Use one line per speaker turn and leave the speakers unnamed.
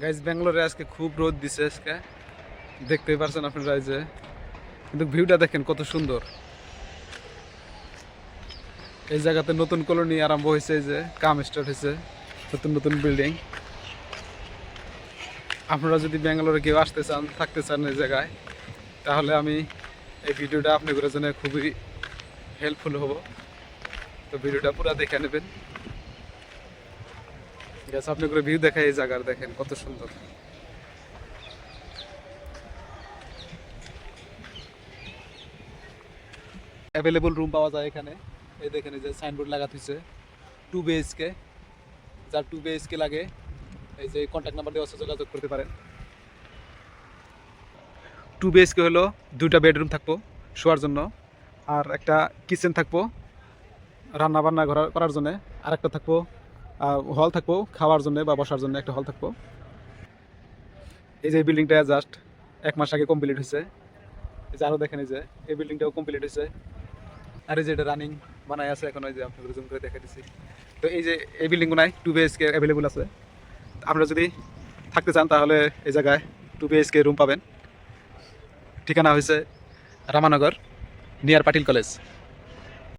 Guys ব্যাঙ্গালোরে আজকে খুব রোদ দিছে আজকে, দেখতেই পারছেন আপনারা। যে কিন্তু ভিউটা দেখেন কত সুন্দর। এই জায়গাতে নতুন কলোনি আরম্ভ হয়েছে, যে কাম স্টার্ট হয়েছে, নতুন নতুন বিল্ডিং। আপনারা যদি ব্যাঙ্গালোরে কেউ আসতে চান, থাকতে চান এই জায়গায়, তাহলে আমি এই ভিডিওটা আপনাদের জন্য খুবই হেল্পফুল হব। তো ভিডিওটা পুরো দেখে নেবেন। ঠিক আছে, আপনি করে ভিউ দেখে এই জায়গার দেখেন কত সুন্দর। অ্যাভেলেবল রুম পাওয়া যায় এখানে। এই দেখেন, এই যে সাইনবোর্ড লাগাতে হয়েছে 2 BHK। যার 2 BHK লাগে, এই যে কন্ট্যাক্ট নাম্বার দেওয়া আছে, যোগাযোগ করতে পারেন। 2 BHK হলো 2টা বেডরুম থাকবো শোয়ার জন্য, আর একটা কিচেন থাকবো রান্না বান্না করার জন্য, আর একটা থাকবো হল থাকবো খাওয়ার জন্য বা বসার জন্য একটা হল থাকবো। এই যে বিল্ডিংটা জাস্ট 1 মাস আগে কমপ্লিট হয়েছে। এই যে আরও দেখেন, এই যে এই বিল্ডিংটাও কমপ্লিট হয়েছে। আর এই যে এটা রানিং বানায় আছে এখন, ওই যে আপনাদের জুম করে দেখা দিচ্ছি। তো এই যে এই বিল্ডিংগুলোয় 2 BHK অ্যাভেলেবল আছে। আপনারা যদি থাকতে চান তাহলে এই জায়গায় 2 BHK রুম পাবেন। ঠিকানা হয়েছে রামানগর, নিয়ার পাটিল কলেজ।